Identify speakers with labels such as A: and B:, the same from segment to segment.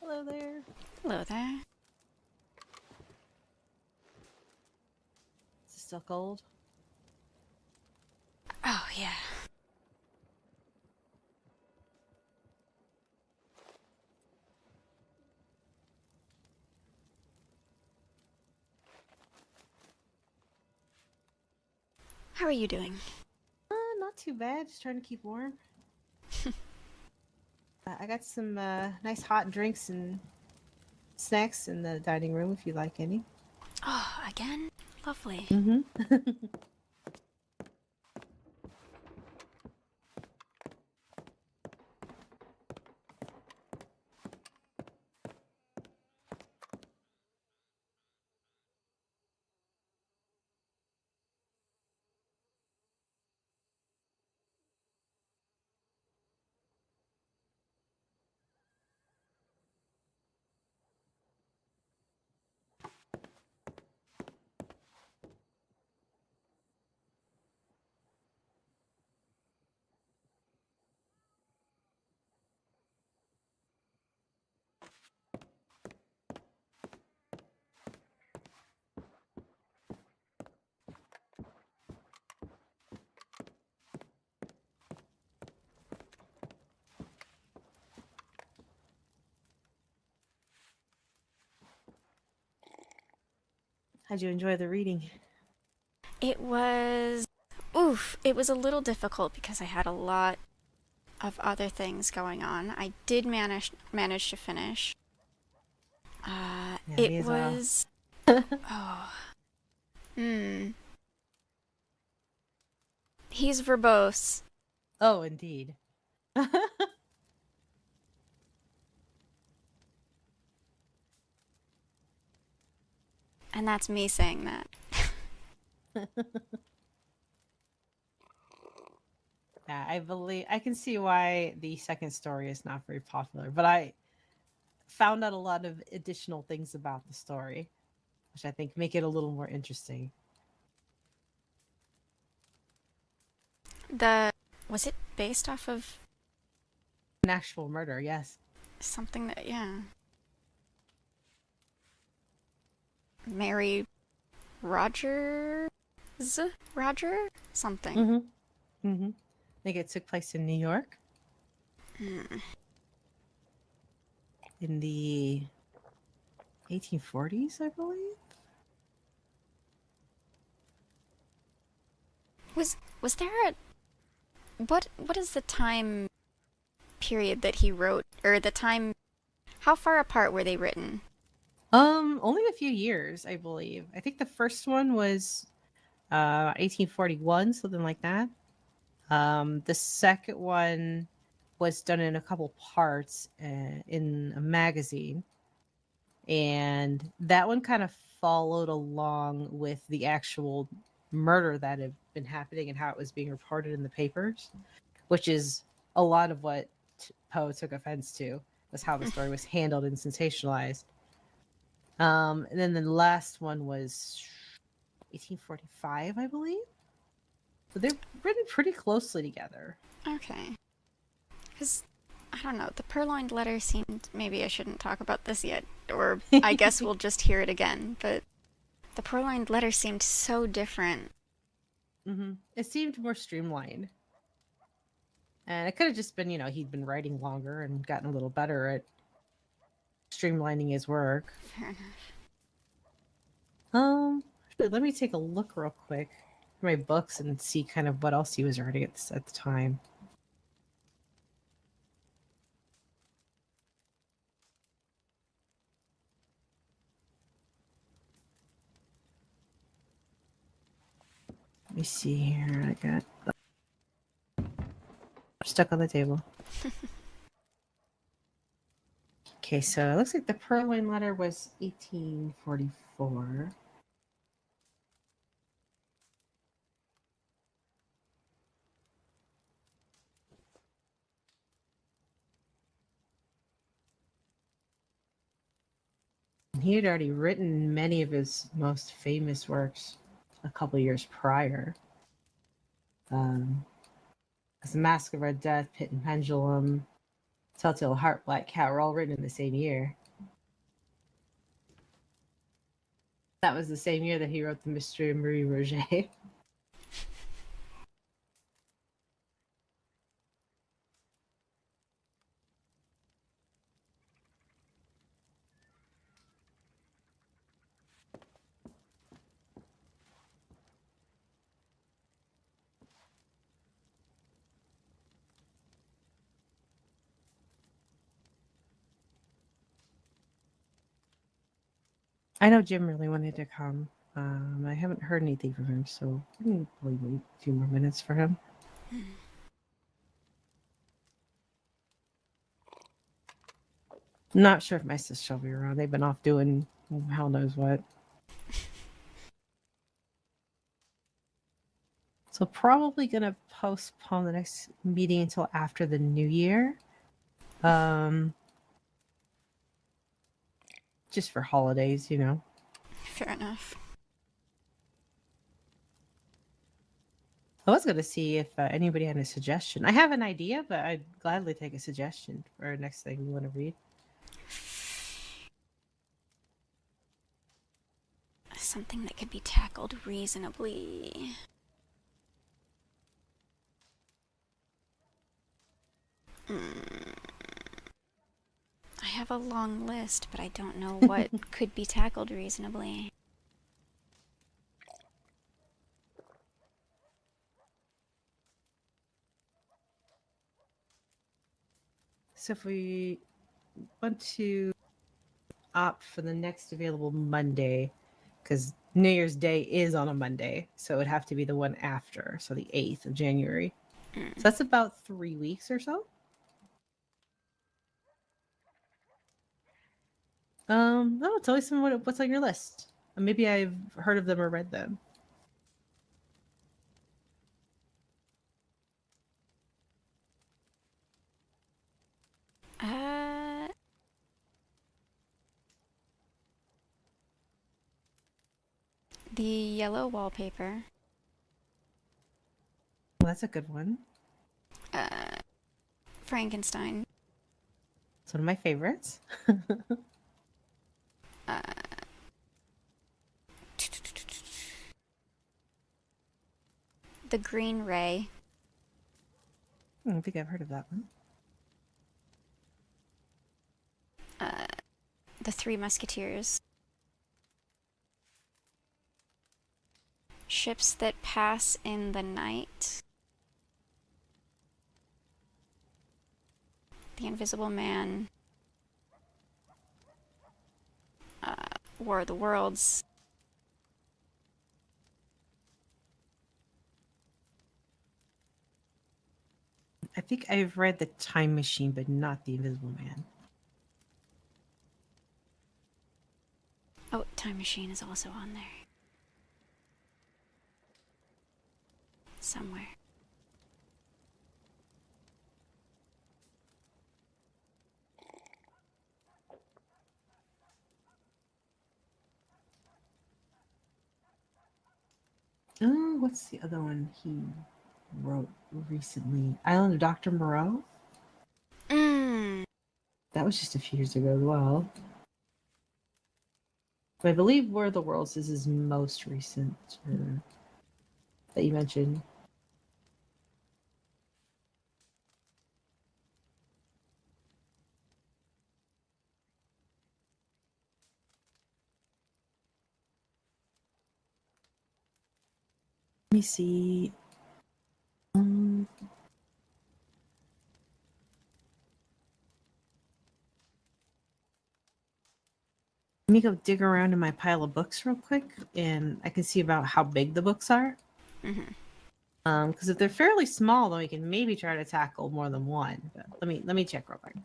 A: Hello there.
B: Hello there.
A: Is it still cold?
B: Oh, yeah. How are you doing?
A: Not too bad. Just trying to keep warm. I got some nice hot drinks and snacks in the dining room if you like any.
B: Oh, again? Lovely.
A: Mm-hmm. How'd you enjoy the reading?
B: It was. Oof. It was a little difficult because I had a lot of other things going on. I did manage to finish.
A: Yeah,
B: It
A: me as well.
B: was. Oh. Hmm. He's verbose.
A: Oh, indeed.
B: And that's me saying that.
A: Yeah, I believe I can see why the second story is not very popular, but I found out a lot of additional things about the story, which I think make it a little more interesting.
B: The. Was it based off of
A: An actual murder, yes.
B: something that. Yeah. Mary Rogers? Roger? Something.
A: Mm-hmm. Mm-hmm. I think it took place in New York
B: Hmm.
A: in the 1840s, I believe.
B: Was there a what is the time period that he wrote, or the time, how far apart were they written?
A: Only a few years, I believe. I think the first one was 1841, something like that. The second one was done in a couple parts in a magazine, and that one kind of followed along with the actual murder that had been happening and how it was being reported in the papers, which is a lot of what Poe took offense to, was how the story was handled and sensationalized. And then the last one was 1845, I believe. So they're written pretty closely together.
B: Okay. Because, I don't know, the purloined letter seemed. Maybe I shouldn't talk about this yet, or I guess we'll just hear it again, but the purloined letter seemed so different.
A: It seemed more streamlined. And it could have just been, he'd been writing longer and gotten a little better at streamlining his work.
B: Fair enough.
A: Let me take a look real quick at my books and see kind of what else he was writing at the time. Let me see here. I got stuck on the table. Okay, so it looks like the Purloin Letter was 1844. And he had already written many of his most famous works a couple years prior. As The Mask of Red Death, Pit and Pendulum, Telltale Heart, Black Cat were all written in the same year. That was the same year that he wrote The Mystery of Marie Roget. I know Jim really wanted to come. I haven't heard anything from him, so we can probably wait a few more minutes for him. Not sure if my sister will be around. They've been off doing hell knows what. So probably gonna postpone the next meeting until after the new year. Just for holidays, you know.
B: Fair enough.
A: I was gonna see if anybody had a suggestion. I have an idea, but I'd gladly take a suggestion for our next thing you want to read.
B: Something that could be tackled reasonably. I have a long list, but I don't know what could be tackled reasonably.
A: So if we want to opt for the next available Monday, because New Year's Day is on a Monday, so it would have to be the one after, so the 8th of January. So that's about 3 weeks or so. No, tell me some what's on your list. Maybe I've heard of them or read them.
B: The yellow wallpaper.
A: Well, that's a good one.
B: Frankenstein.
A: It's one of my favorites.
B: The Green Ray.
A: I don't think I've heard of that one.
B: The Three Musketeers. Ships that pass in the night. The Invisible Man. War of the Worlds.
A: I think I've read The Time Machine, but not The Invisible Man.
B: Oh, Time Machine is also on there. Somewhere.
A: Oh, what's the other one he wrote recently? Island of Dr. Moreau? That was just a few years ago as well. But I believe War of the Worlds is his most recent that you mentioned. Let me see. Let me go dig around in my pile of books real quick, and I can see about how big the books are. Because if they're fairly small, then we can maybe try to tackle more than one. But let me check real quick.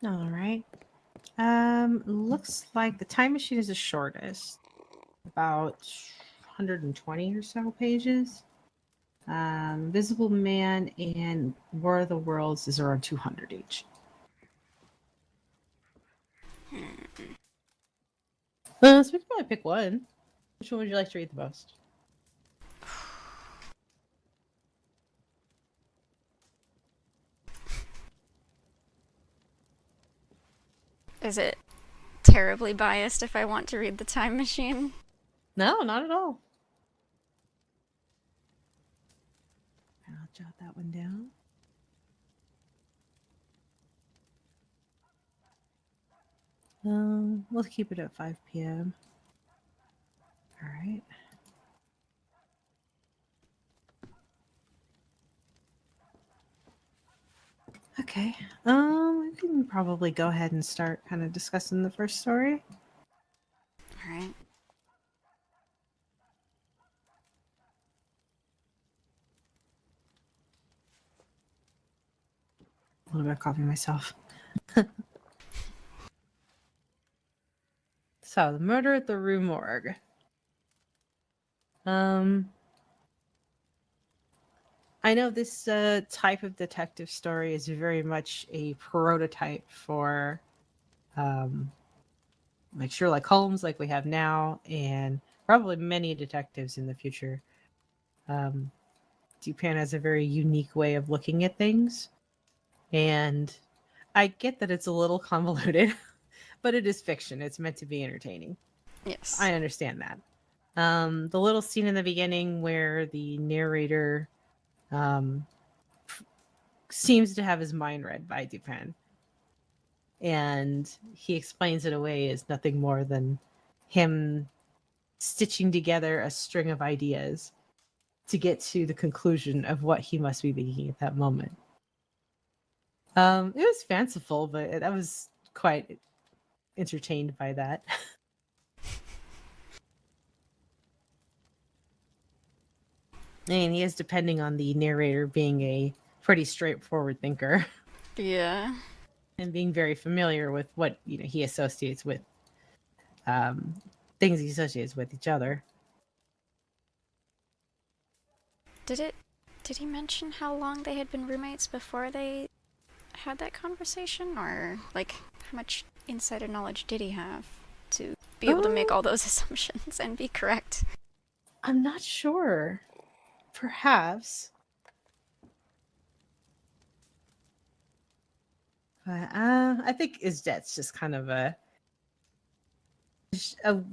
A: All right. Looks like the Time Machine is the shortest, about 120 or so pages. Visible Man and War of the Worlds is around 200 each. So we can probably pick one. Which one would you like to read the most?
B: Is it terribly biased if I want to read The Time Machine?
A: No, not at all. I'll jot that one down. Let's keep it at 5 p.m. All right. Okay. We can probably go ahead and start kind of discussing the first story.
B: All right.
A: A little bit of coffee myself. So, the murder at the Rue Morgue. I know this type of detective story is very much a prototype for like Sherlock Holmes, like we have now, and probably many detectives in the future. Dupin has a very unique way of looking at things, and I get that it's a little convoluted, but it is fiction. It's meant to be entertaining.
B: Yes.
A: I understand that. The little scene in the beginning where the narrator seems to have his mind read by Dupin, and he explains it away as nothing more than him stitching together a string of ideas to get to the conclusion of what he must be thinking at that moment. It was fanciful, but I was quite entertained by that. And he is depending on the narrator being a pretty straightforward thinker
B: Yeah.
A: and being very familiar with what he associates with things he associates with each other.
B: Did he mention how long they had been roommates before they had that conversation? Or, like, how much insider knowledge did he have to be able to make all those assumptions and be correct?
A: I'm not sure. Perhaps. But I think his debt's just kind of a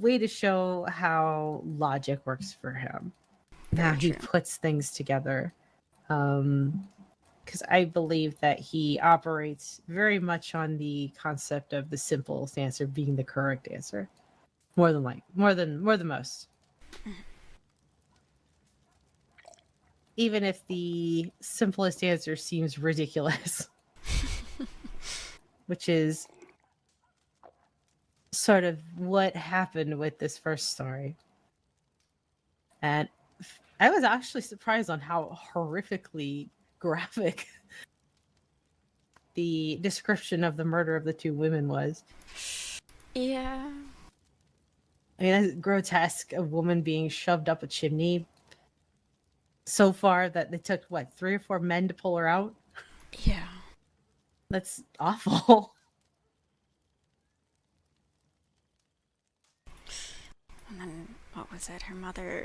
A: way to show how logic works for him.
B: Very
A: How he
B: true.
A: puts things together. Because I believe that he operates very much on the concept of the simplest answer being the correct answer. More than most. Even if the simplest answer seems ridiculous. Which is sort of what happened with this first story. And I was actually surprised on how horrifically graphic the description of the murder of the two women was.
B: Yeah.
A: I mean, that's grotesque. A woman being shoved up a chimney so far that they took, 3 or 4 men to pull her out?
B: Yeah.
A: That's awful.
B: And then, what was it? Her mother,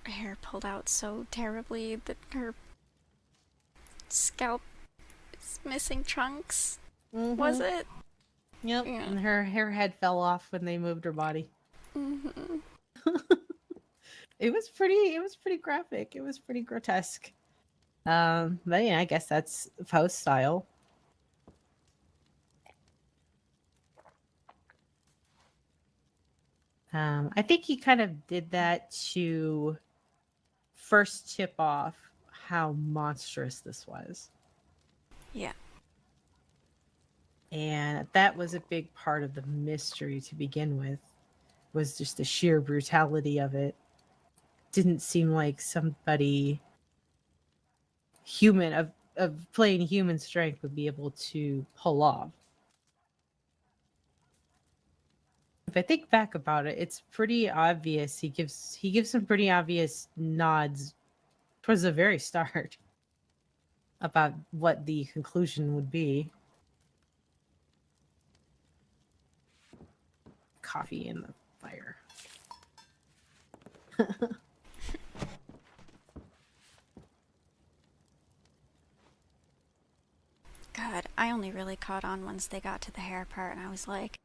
B: hair pulled out so terribly that her scalp is missing trunks.
A: Mm-hmm.
B: Was it?
A: Yep.
B: Yeah.
A: And her head fell off when they moved her body.
B: Mm-hmm.
A: It was pretty graphic. It was pretty grotesque. But yeah, I guess that's Poe's style. I think he kind of did that to first tip off how monstrous this was.
B: Yeah.
A: And that was a big part of the mystery to begin with, was just the sheer brutality of it. Didn't seem like somebody human of playing human strength would be able to pull off. If I think back about it, it's pretty obvious. He gives some pretty obvious nods towards the very start about what the conclusion would be. Coffee in the fire.
B: God, I only really caught on once they got to the hair part, and I was like,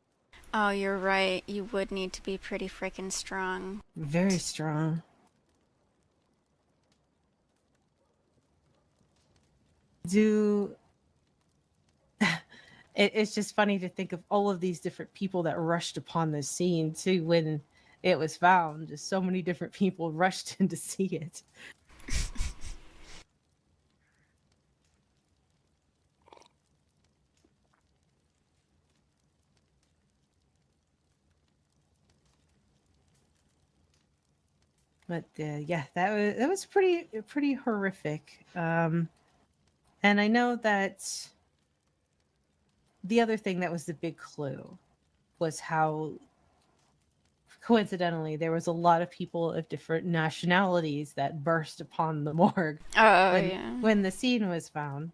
B: oh, you're right. You would need to be pretty freaking strong.
A: Very strong. Do it's just funny to think of all of these different people that rushed upon this scene too when it was found. Just so many different people rushed in to see it. But yeah, that was pretty horrific. And I know that the other thing that was the big clue was how coincidentally there was a lot of people of different nationalities that burst upon the morgue
B: Oh,
A: when
B: yeah.
A: when the scene was found,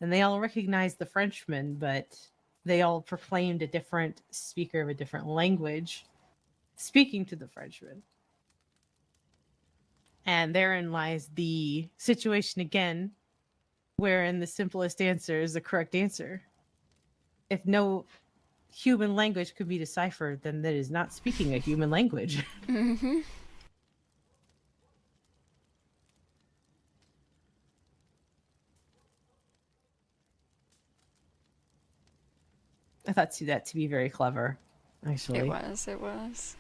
A: and they all recognized the Frenchman, but they all proclaimed a different speaker of a different language speaking to the Frenchman. And therein lies the situation again, wherein the simplest answer is the correct answer. If no human language could be deciphered, then that is not speaking a human language.
B: Mm-hmm.
A: I thought that to be very clever,
B: It
A: actually.
B: was, it was.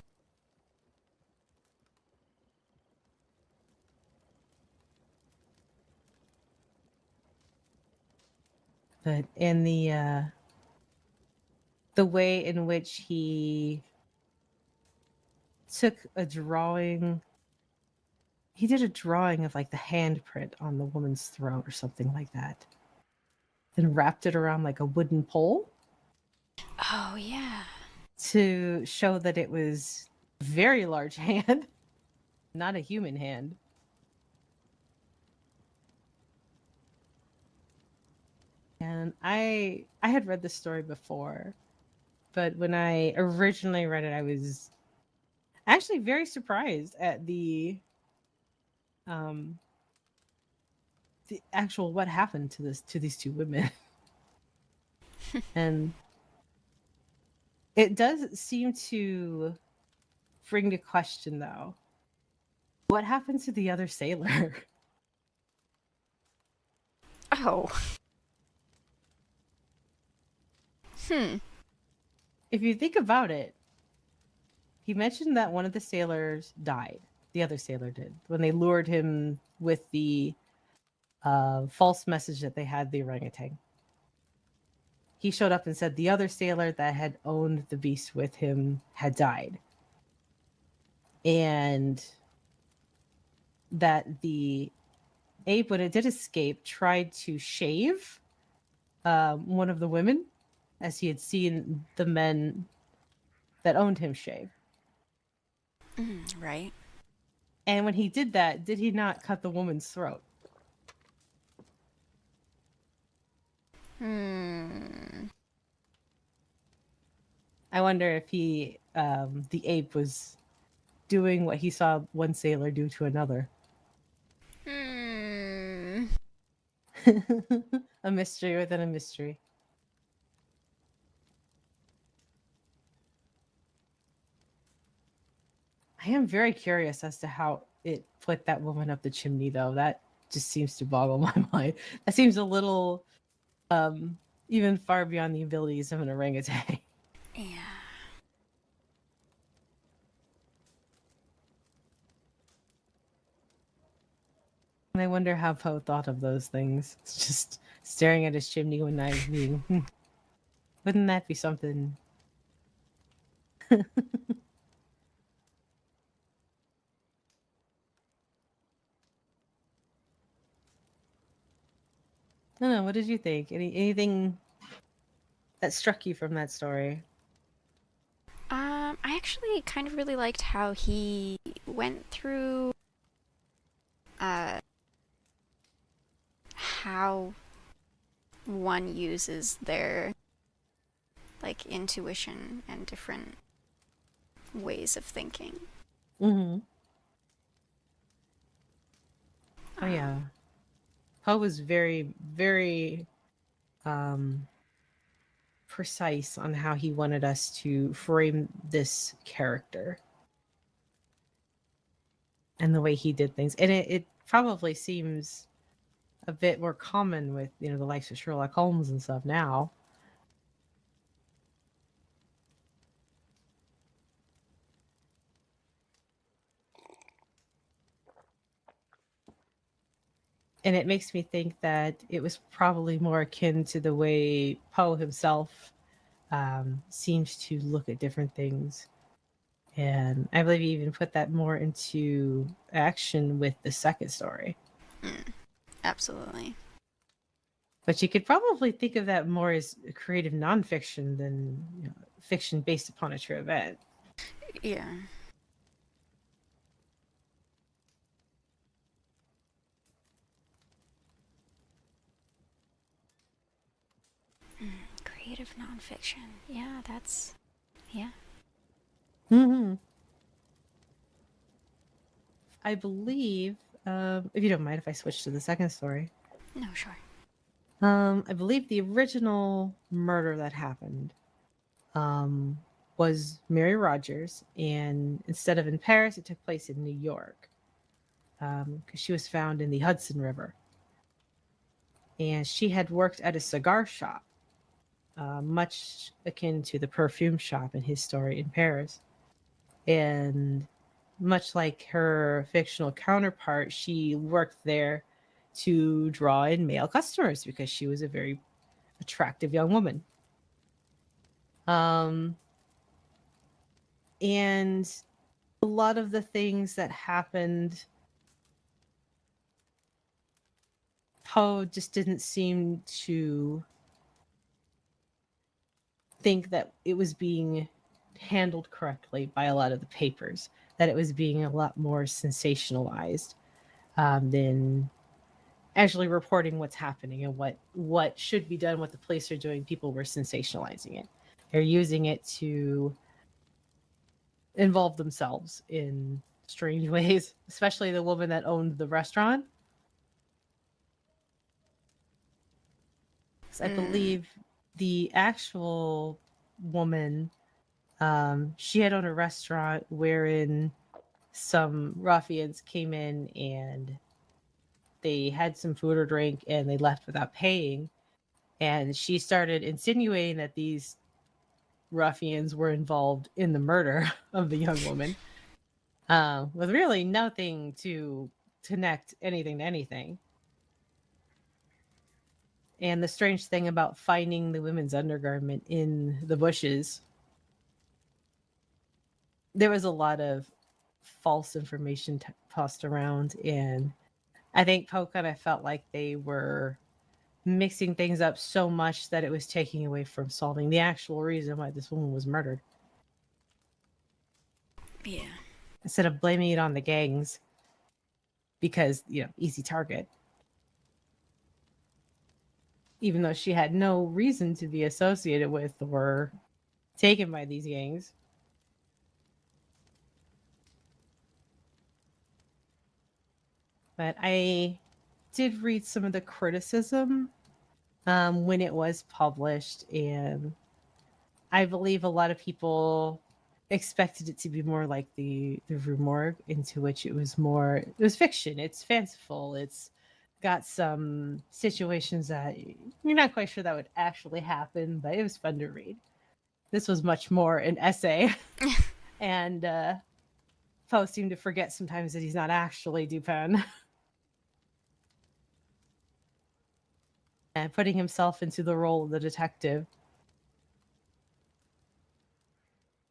A: But in the way in which he took a drawing, he did a drawing of like the handprint on the woman's throat or something like that, then wrapped it around like a wooden pole
B: Oh, yeah.
A: to show that it was a very large hand, not a human hand. And I had read the story before, but when I originally read it, I was actually very surprised at um the actual what happened to these two women. And it does seem to bring to question though, what happened to the other sailor?
B: Oh. Hmm.
A: If you think about it, he mentioned that one of the sailors died. The other sailor did when they lured him with the false message that they had the orangutan. He showed up and said the other sailor that had owned the beast with him had died. And that the ape, when it did escape, tried to shave one of the women as he had seen the men that owned him shave.
B: Right.
A: And when he did that, did he not cut the woman's throat?
B: Hmm.
A: I wonder if the ape, was doing what he saw one sailor do to another.
B: Hmm.
A: A mystery within a mystery. I am very curious as to how it put that woman up the chimney, though. That just seems to boggle my mind. That seems a little, even far beyond the abilities of an orangutan.
B: Yeah.
A: And I wonder how Poe thought of those things. It's just staring at his chimney one night, being, wouldn't that be something? I don't know. What did you think? Anything that struck you from that story?
B: I actually kind of really liked how he went through uh how one uses their like intuition and different ways of thinking.
A: Mm-hmm. Oh
B: Um,
A: yeah. Poe was very, very um, precise on how he wanted us to frame this character and the way he did things. And it probably seems a bit more common with, the likes of Sherlock Holmes and stuff now. And it makes me think that it was probably more akin to the way Poe himself seems to look at different things. And I believe he even put that more into action with the second story.
B: Absolutely.
A: But you could probably think of that more as creative nonfiction than fiction based upon a true event.
B: Yeah. Creative nonfiction. Yeah, that's. Yeah.
A: Mm-hmm. I believe, if you don't mind if I switch to the second story,
B: No, sure.
A: I believe the original murder that happened um, was Mary Rogers, and instead of in Paris, it took place in New York because she was found in the Hudson River. And she had worked at a cigar shop, much akin to the perfume shop in his story in Paris. And much like her fictional counterpart, she worked there to draw in male customers because she was a very attractive young woman. Um, and a lot of the things that happened, Poe just didn't seem to think that it was being handled correctly by a lot of the papers, that it was being a lot more sensationalized than actually reporting what's happening and what should be done, what the police are doing. People were sensationalizing it. They're using it to involve themselves in strange ways, especially the woman that owned the restaurant. So I believe the actual woman, she had owned a restaurant wherein some ruffians came in and they had some food or drink and they left without paying. And she started insinuating that these ruffians were involved in the murder of the young woman, with really nothing to connect anything to anything. And the strange thing about finding the women's undergarment in the bushes, there was a lot of false information tossed around. And I think Poe kind of felt like they were mixing things up so much that it was taking away from solving the actual reason why this woman was murdered.
B: Yeah.
A: Instead of blaming it on the gangs because, easy target. Even though she had no reason to be associated with or taken by these gangs. But I did read some of the criticism when it was published, and I believe a lot of people expected it to be more like the Rue Morgue, into which it was fiction, it's fanciful, it's got some situations that you're not quite sure that would actually happen, but it was fun to read. This was much more an essay. And Poe seemed to forget sometimes that he's not actually Dupin. And putting himself into the role of the detective.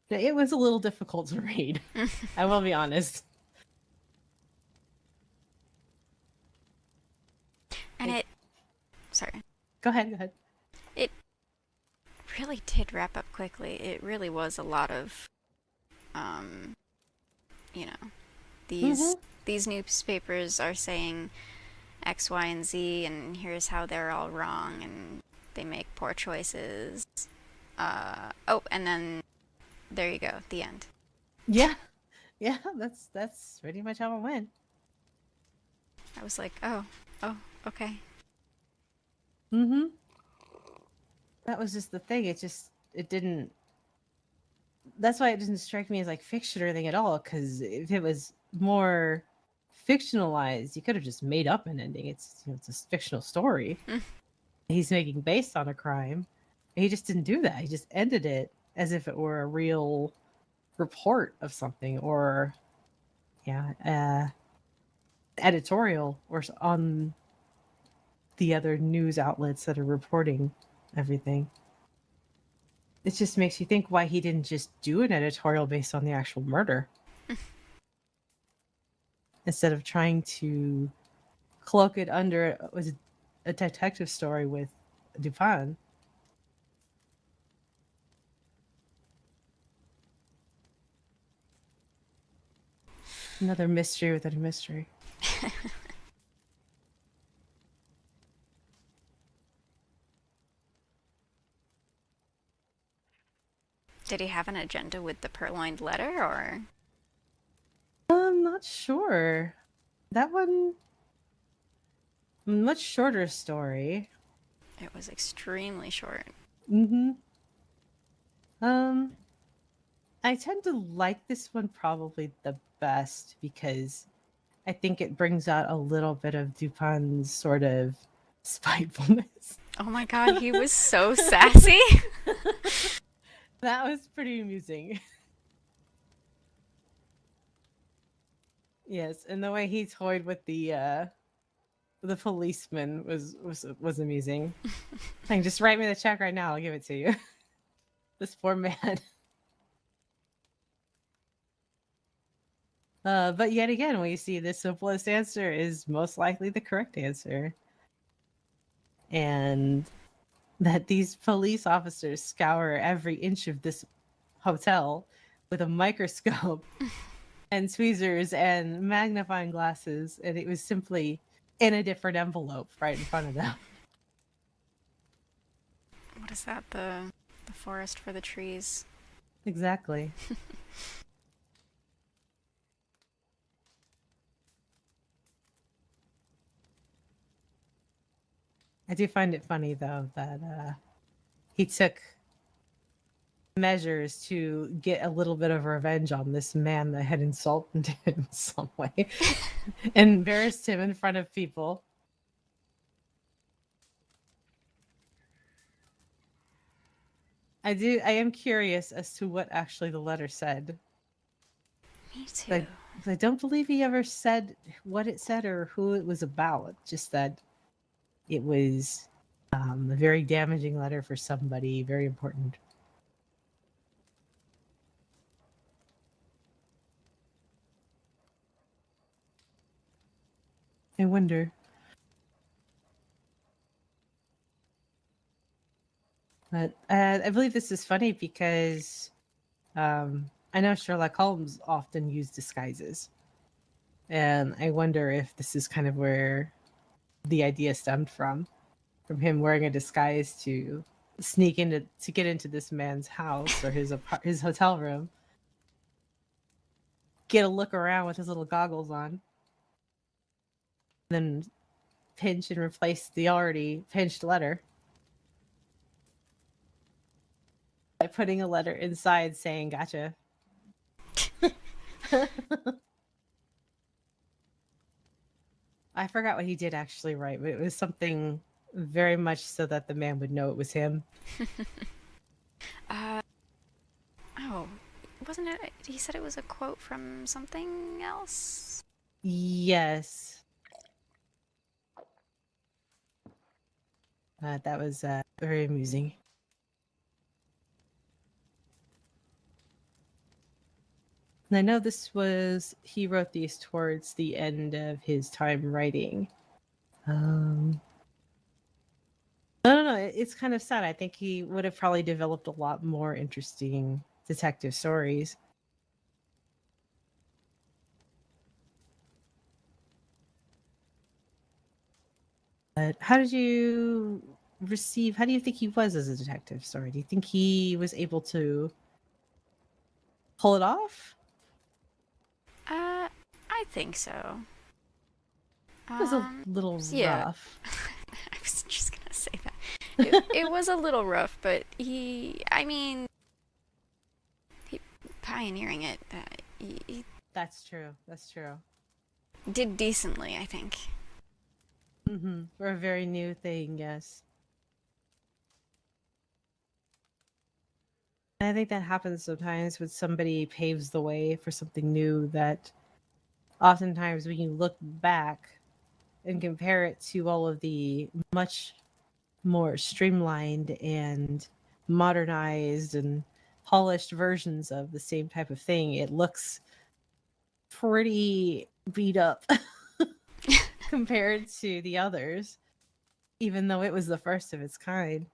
A: It was a little difficult to read. I will be honest.
B: And sorry.
A: Go ahead.
B: It really did wrap up quickly. It really was a lot of, you know, these newspapers are saying X, Y, and Z, and here's how they're all wrong, and they make poor choices. And then there you go, the end.
A: Yeah, that's pretty much how it went.
B: I was like, oh, okay.
A: Mm-hmm. that was just the thing. It didn't. That's why it didn't strike me as like fiction or anything at all. Because if it was more fictionalized, you could have just made up an ending. It's a fictional story he's making based on a crime. He just didn't do that. He just ended it as if it were a real report of something, or yeah, editorial or on the other news outlets that are reporting everything. It just makes you think why he didn't just do an editorial based on the actual murder instead of trying to cloak it under was a detective story with Dupin. Another mystery within a mystery.
B: Did he have an agenda with the purloined letter, or?
A: I'm not sure. That one, much shorter story.
B: It was extremely short.
A: Mm-hmm. Um, I tend to like this one probably the best because I think it brings out a little bit of Dupin's sort of spitefulness.
B: Oh my god, he was so sassy.
A: That was pretty amusing. Yes, and the way he toyed with the policeman was amusing. Like, just write me the check right now, I'll give it to you. This poor man. But yet again, we see the simplest answer is most likely the correct answer. And that these police officers scour every inch of this hotel with a microscope and tweezers and magnifying glasses, and it was simply in a different envelope right in front of them.
B: What is that? The forest for the trees.
A: Exactly. I do find it funny though that he took measures to get a little bit of revenge on this man that had insulted him in some way, embarrassed him in front of people. I am curious as to what actually the letter said.
B: Me too.
A: I don't believe he ever said what it said or who it was about. Just that it was a very damaging letter for somebody very important. I wonder. But I believe this is funny because I know Sherlock Holmes often used disguises. And I wonder if this is kind of where the idea stemmed from him wearing a disguise to sneak into to get into this man's house or his hotel room, get a look around with his little goggles on, then pinch and replace the already pinched letter by putting a letter inside saying "Gotcha." I forgot what he did actually write, but it was something very much so that the man would know it was him.
B: Oh, wasn't it? He said it was a quote from something else?
A: Yes. That was very amusing. And I know he wrote these towards the end of his time writing. I don't know. It's kind of sad. I think he would have probably developed a lot more interesting detective stories. But how do you think he was as a detective story? Do you think he was able to pull it off?
B: I think so.
A: It was a little
B: yeah.
A: rough.
B: I was just gonna say that. it was a little rough, but I mean, he pioneering it. He
A: That's true. That's true.
B: did decently, I think.
A: For a very new thing, yes. And I think that happens sometimes when somebody paves the way for something new that oftentimes when you look back and compare it to all of the much more streamlined and modernized and polished versions of the same type of thing, it looks pretty beat up compared to the others, even though it was the first of its kind.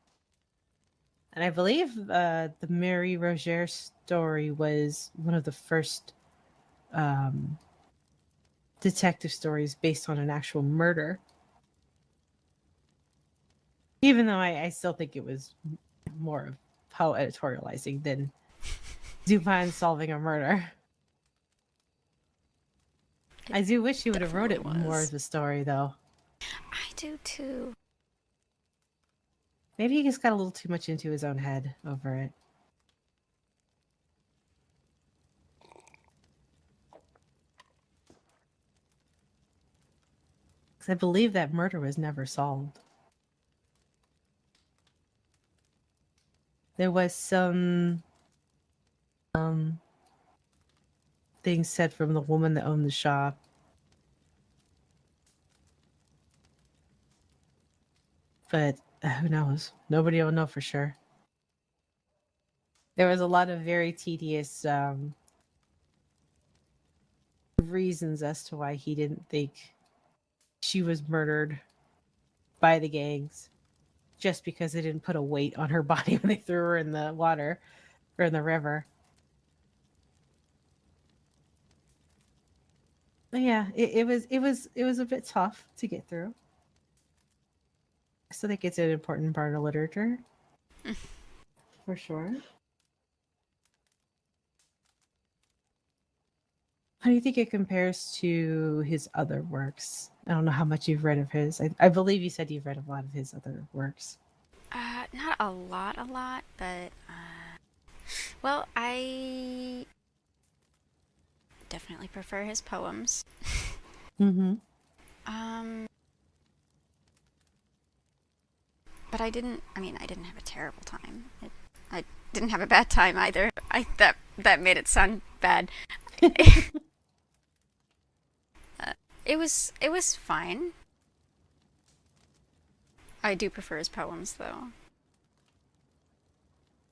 A: And I believe the Mary Roger story was one of the first um, detective stories based on an actual murder. Even though I still think it was more of Poe editorializing than Dupin solving a murder. I do wish he would have wrote it more
B: Was.
A: as a story, though.
B: I do too.
A: Maybe he just got a little too much into his own head over it. Because I believe that murder was never solved. There was some um, things said from the woman that owned the shop. But who knows? Nobody will know for sure. There was a lot of very tedious reasons as to why he didn't think she was murdered by the gangs just because they didn't put a weight on her body when they threw her in the water or in the river. But yeah, it was a bit tough to get through. I still think it's an important part of literature. For sure. How do you think it compares to his other works? I don't know how much you've read of his. I believe you said you've read a lot of his other works.
B: Not a lot, but well, I definitely prefer his poems.
A: Mm-hmm.
B: Um, but I didn't. I mean, I didn't have a terrible time. I didn't have a bad time either. I that made it sound bad. It was fine. I do prefer his poems though.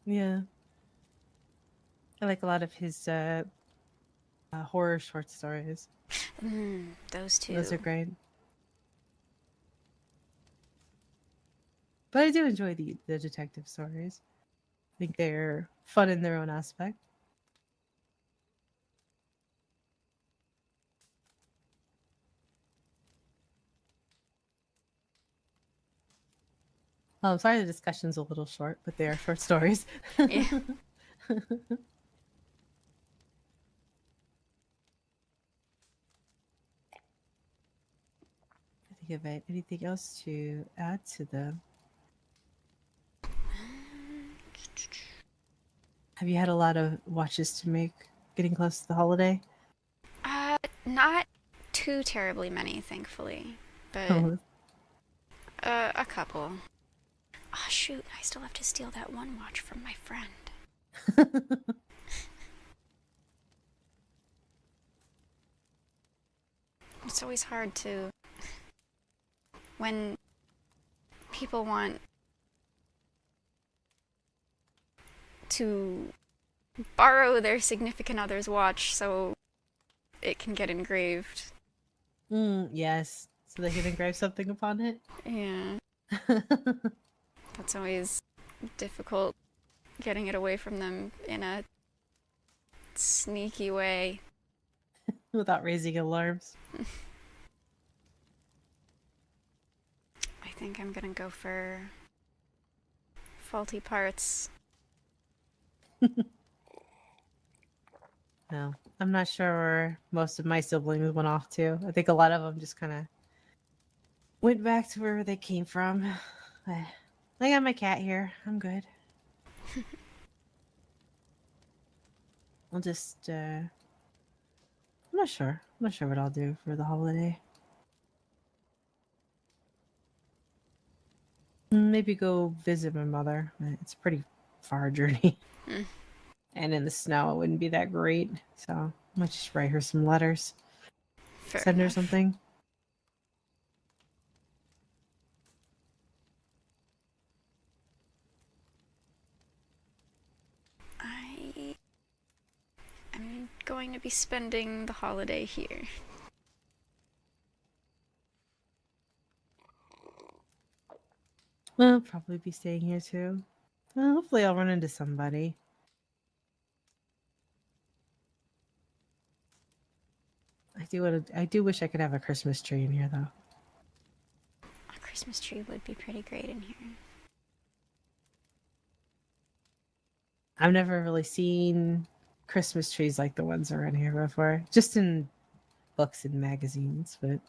A: Yeah. I like a lot of his horror short stories.
B: Those
A: Those are
B: two.
A: great. But I do enjoy the detective stories. I think they're fun in their own aspect. Oh, I'm sorry the discussion's a little short, but they are short stories.
B: Yeah.
A: I think of it. Anything else to add to them? Have you had a lot of watches to make getting close to the holiday?
B: Not too terribly many, thankfully, but
A: Oh.
B: a couple. Oh shoot! I still have to steal that one watch from my friend. It's always hard to when people want to borrow their significant other's watch so it can get engraved.
A: Yes. So they can engrave something upon it?
B: Yeah, that's always difficult getting it away from them in a sneaky way.
A: Without raising alarms.
B: I think I'm gonna go for faulty parts.
A: No. I'm not sure where most of my siblings went off to. I think a lot of them just kind of went back to where they came from. I got my cat here. I'm good. I'll just I'm not sure. I'm not sure what I'll do for the holiday. Maybe go visit my mother. It's a pretty far journey.
B: Mm,
A: And in the snow it wouldn't be that great. So I might just write her some letters.
B: fair
A: Send her
B: enough.
A: something.
B: I am going to be spending the holiday here.
A: I'll probably be staying here too. Well, hopefully I'll run into somebody. I do wish I could have a Christmas tree in here though.
B: A Christmas tree would be pretty great in here.
A: I've never really seen Christmas trees like the ones around here before. Just in books and magazines, but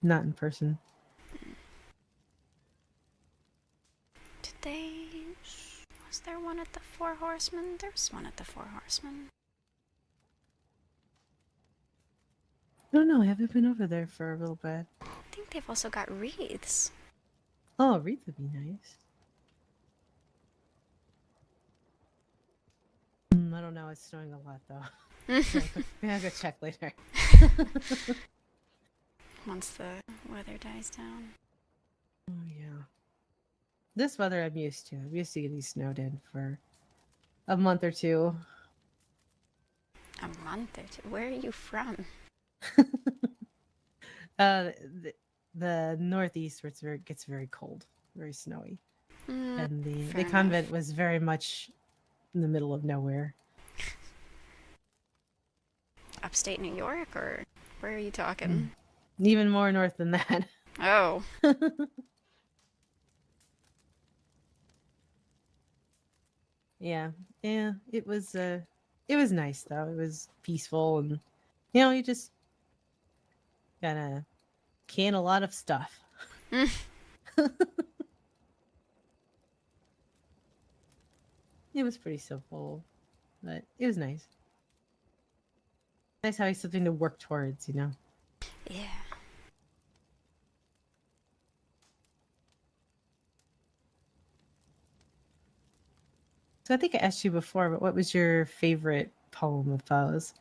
A: not in person.
B: Did they... Was there one at the Four Horsemen? There was one at the Four Horsemen.
A: I don't know. I haven't been over there for a little bit.
B: I think they've also got wreaths.
A: Oh, a wreath would be nice. I don't know. It's snowing a lot though. Maybe I'll go check later.
B: Once the weather dies down.
A: Oh yeah. This weather I'm used to. I'm used to getting snowed in for a month or two.
B: A month or two? Where are you from?
A: The northeast where it gets very cold, very snowy. And the
B: fair
A: convent
B: enough.
A: was very much in the middle of nowhere.
B: Upstate New York, or where are you talking?
A: Even more north than that.
B: Oh.
A: Yeah. Yeah. It was nice though. It was peaceful and you just gotta can a lot of stuff. It was pretty simple, but it was nice. Nice having something to work towards, you know.
B: Yeah.
A: So I think I asked you before, but what was your favorite poem of Poe's?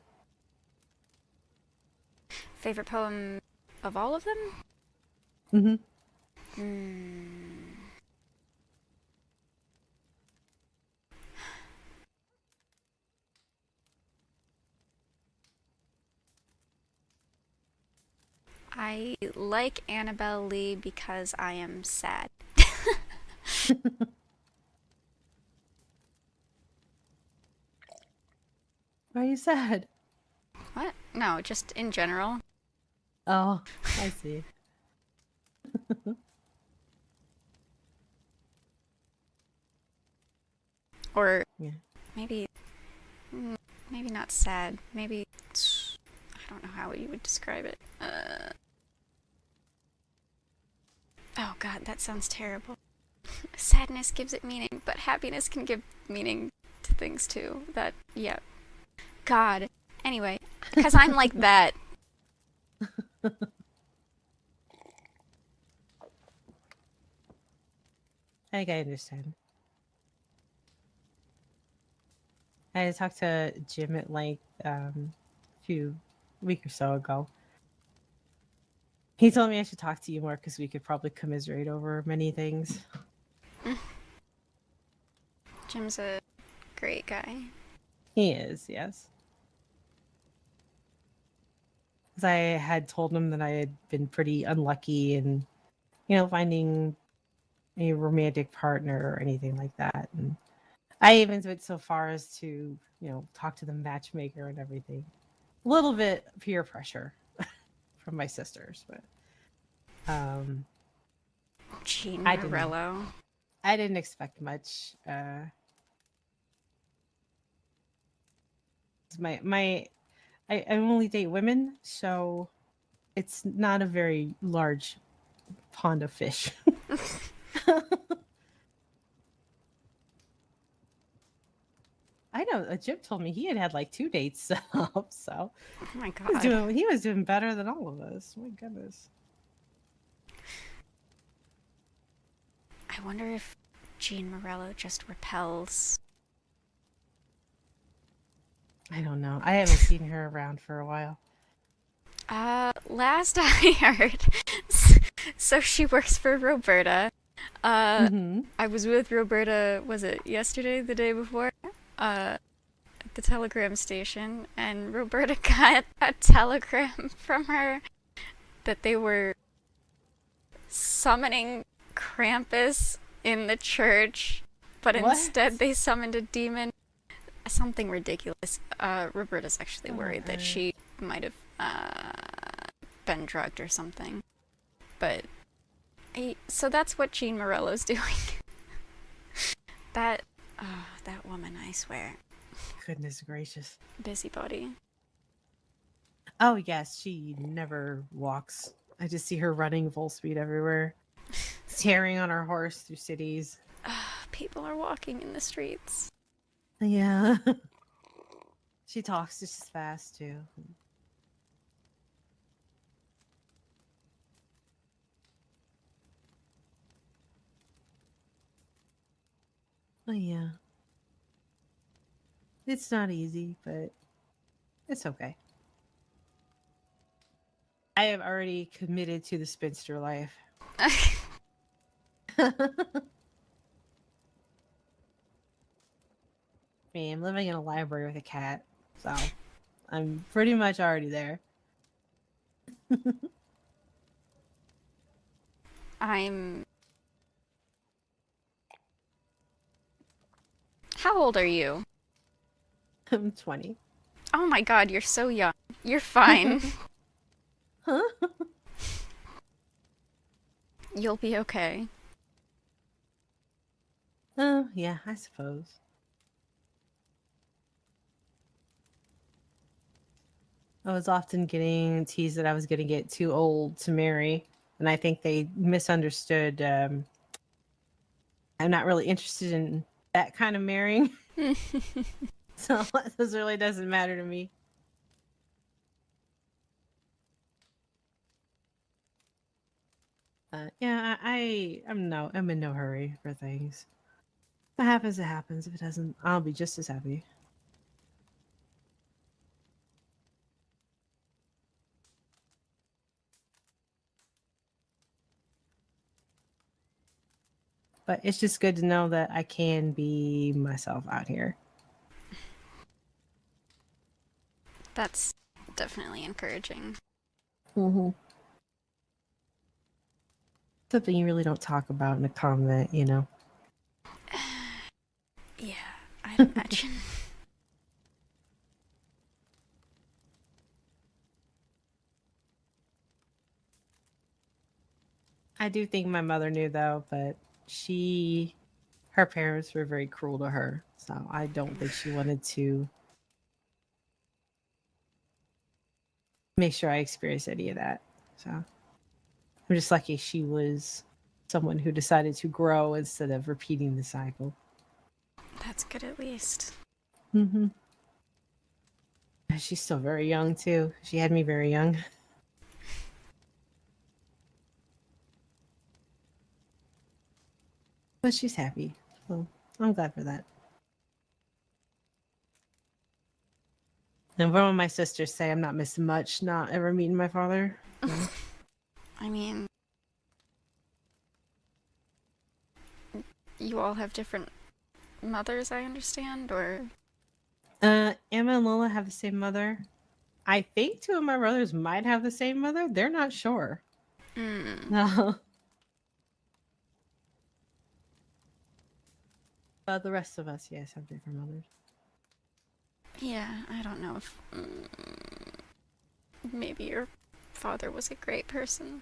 B: Favorite poem of all of them?
A: Mm-hmm.
B: I like Annabelle Lee because I am sad.
A: Why are you sad?
B: What? No, just in general.
A: Oh, I see.
B: Or
A: Yeah.
B: maybe, maybe not sad. Maybe I don't know how you would describe it. Oh God, that sounds terrible. Sadness gives it meaning, but happiness can give meaning to things too. Yeah. God. Anyway, because I'm like that.
A: I think I understand. I talked to Jim at length a few week or so ago. He told me I should talk to you more because we could probably commiserate over many things.
B: Jim's a great guy.
A: He is, yes. Because I had told him that I had been pretty unlucky in, finding a romantic partner or anything like that. And I even went so far as to, talk to the matchmaker and everything. A little bit peer pressure from my sisters, but
B: Gene
A: I didn't.
B: Morello.
A: I didn't expect much. I only date women, so it's not a very large pond of fish. I know Jim told me he had like 2 dates set up, so
B: Oh my
A: he was
B: god.
A: doing better than all of us. My goodness.
B: I wonder if Jean Morello just repels.
A: I don't know. I haven't seen her around for a while.
B: Last I heard, so she works for Roberta.
A: Mm-hmm.
B: I was with Roberta, was it yesterday, the day before? At the telegram station, and Roberta got a telegram from her that they were summoning Krampus in the church, but
A: What?
B: instead they summoned a demon. Something ridiculous. Roberta's actually worried that she might have been drugged or something. But so that's what Jean Morello's doing. that woman, I swear.
A: Goodness gracious.
B: Busybody.
A: Oh yes, she never walks. I just see her running full speed everywhere, tearing on her horse through cities.
B: People are walking in the streets.
A: Yeah. She talks just as fast too. Oh yeah. It's not easy, but it's okay. I have already committed to the spinster life. I'm living in a library with a cat, so I'm pretty much already there.
B: I'm... How old are you?
A: I'm 20.
B: Oh my god, you're so young. You're fine.
A: Huh?
B: You'll be okay.
A: Oh, yeah, I suppose. I was often getting teased that I was going to get too old to marry, and I think they misunderstood. I'm not really interested in that kind of marrying, so this really doesn't matter to me. Yeah, I'm in no hurry for things. If it happens, it happens. If it doesn't, I'll be just as happy. But it's just good to know that I can be myself out here.
B: That's definitely encouraging.
A: Mm-hmm. Something you really don't talk about in a convent, you know.
B: Yeah, I'd imagine.
A: I do think my mother knew though, but her parents were very cruel to her, so I don't think she wanted to make sure I experienced any of that. So I'm just lucky she was someone who decided to grow instead of repeating the cycle.
B: That's good at least.
A: Mm-hmm. She's still very young too. She had me very young. But she's happy. So I'm glad for that. And one of my sisters say I'm not missing much, not ever meeting my father. So.
B: I mean, you all have different mothers, I understand, or...
A: Emma and Lola have the same mother. I think 2 of my brothers might have the same mother. They're not sure. No. But the rest of us, yes, have different mothers.
B: Yeah, I don't know if... maybe your father was a great person.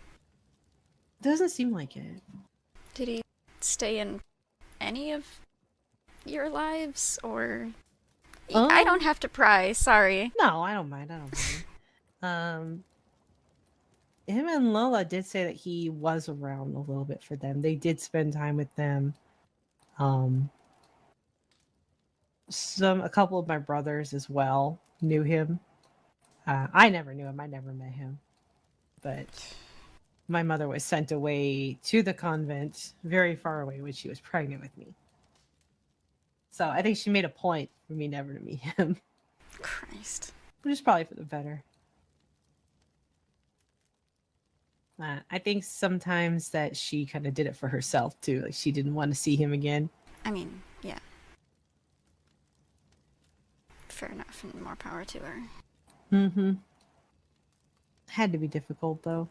A: Doesn't seem like it.
B: Did he stay in any of your lives, or... I don't have to pry, sorry.
A: No, I don't mind. Him and Lola did say that he was around a little bit for them. They did spend time with them. A couple of my brothers as well knew him. I never knew him. I never met him, but my mother was sent away to the convent very far away when she was pregnant with me. So I think she made a point for me never to meet him,
B: Christ.
A: which is probably for the better. I think sometimes that she kind of did it for herself too. Like she didn't want to see him again.
B: I mean, yeah. Fair enough, and more power to her.
A: Mm-hmm. Had to be difficult though.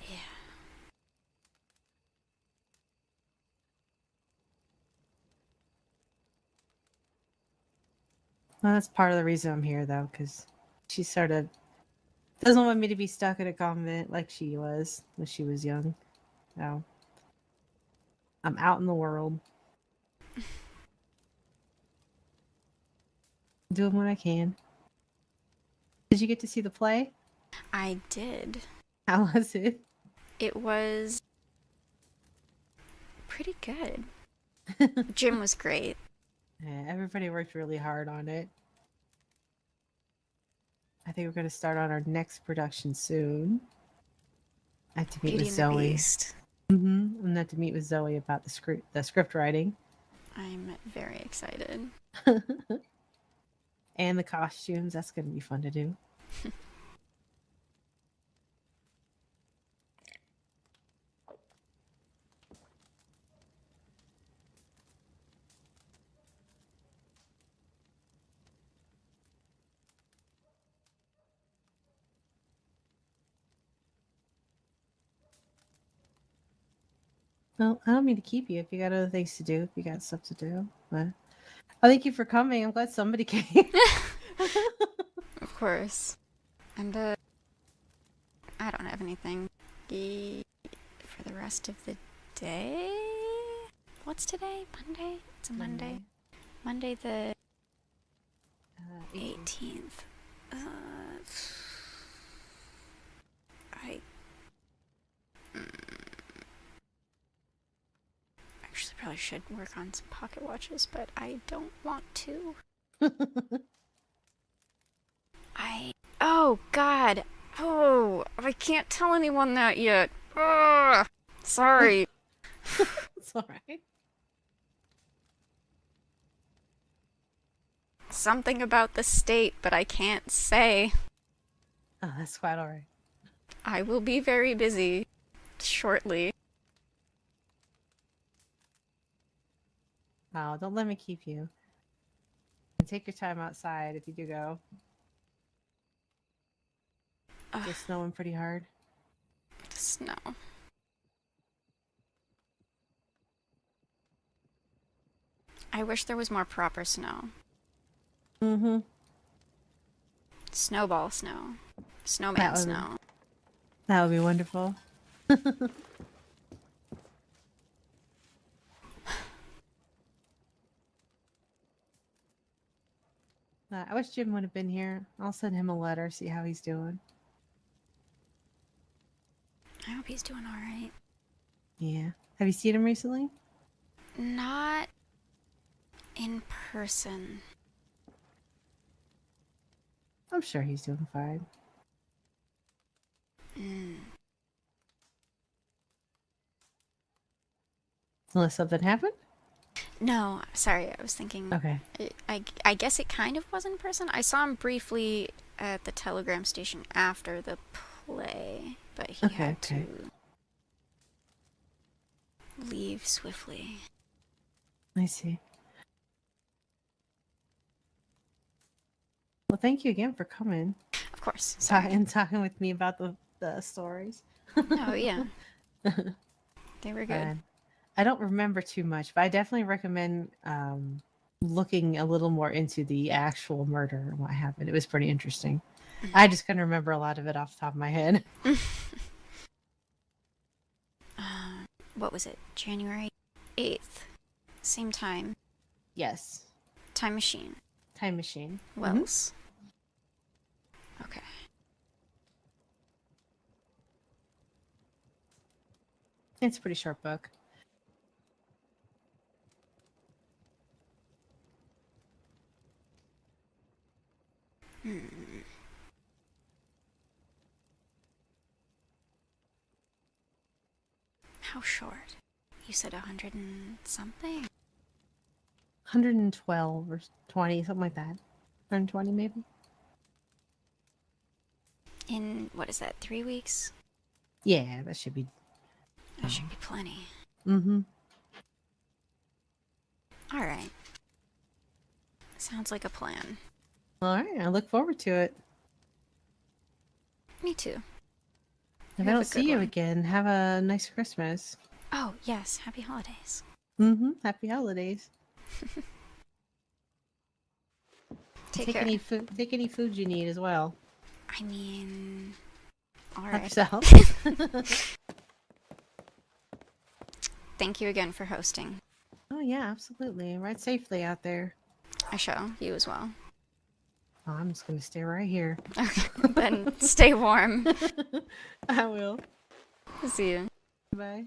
B: Yeah.
A: Well, that's part of the reason I'm here though, because she sort of doesn't want me to be stuck at a convent like she was when she was young. So I'm out in the world, doing what I can. Did you get to see the play?
B: I did.
A: How was it?
B: It was pretty good. Jim was great.
A: Yeah, everybody worked really hard on it. I think we're going to start on our next production soon. I have to meet
B: Beauty
A: with
B: and the
A: Zoe.
B: Beast.
A: I'm going to have to meet with Zoe about the script writing.
B: I'm very excited.
A: And the costumes. That's going to be fun to do. Well, I don't mean to keep you if you got other things to do, if you got stuff to do. But thank you for coming. I'm glad somebody came.
B: Of course. And, I don't have anything for the rest of the day. What's today? Monday? It's a Monday. Monday the 18th. I actually probably should work on some pocket watches, but I don't want to. Oh, God. Oh, I can't tell anyone that yet. Ugh, sorry.
A: It's all right.
B: Something about the state, but I can't say.
A: Oh, that's quite all right.
B: I will be very busy shortly.
A: Oh, don't let me keep you. And take your time outside if you do go. It's snowing pretty hard.
B: The snow. I wish there was more proper snow.
A: Mm-hmm.
B: Snowball snow. Snowman snow.
A: That would be wonderful. I wish Jim would have been here. I'll send him a letter, see how he's doing.
B: I hope he's doing alright.
A: Yeah. Have you seen him recently?
B: Not in person.
A: I'm sure he's doing fine. Unless something happened?
B: No, sorry, I was thinking.
A: Okay.
B: I guess it kind of was in person. I saw him briefly at the telegram station after the play, but he had to leave swiftly.
A: I see. Well, thank you again for coming.
B: Of course.
A: And talking with me about the stories.
B: Oh, yeah. They were good.
A: I don't remember too much, but I definitely recommend looking a little more into the actual murder and what happened. It was pretty interesting. I just couldn't remember a lot of it off the top of my head.
B: What was it? January 8th. Same time.
A: Yes.
B: Time machine.
A: Time machine.
B: Wells. Okay.
A: It's a pretty short book.
B: Hmm. How short? You said 100 and something?
A: 112 or 20, something like that. 120 maybe.
B: In, what is that, 3 weeks?
A: Yeah, that should be.
B: That should be plenty.
A: Mm-hmm.
B: Alright. Sounds like a plan.
A: All right, I look forward to it.
B: Me too.
A: If
B: You
A: I
B: have
A: don't
B: a
A: see
B: good
A: you
B: one.
A: again, have a nice Christmas.
B: Oh, yes. Happy holidays.
A: Mm-hmm. Happy holidays.
B: Take
A: Take
B: care.
A: any food. Take any food you need as well.
B: I mean,
A: Help
B: alright.
A: yourself.
B: Thank you again for hosting.
A: Oh yeah, absolutely. Ride safely out there.
B: I shall. You as well.
A: Oh, I'm just gonna stay right here.
B: Okay. Then stay warm.
A: I will.
B: See you.
A: Bye.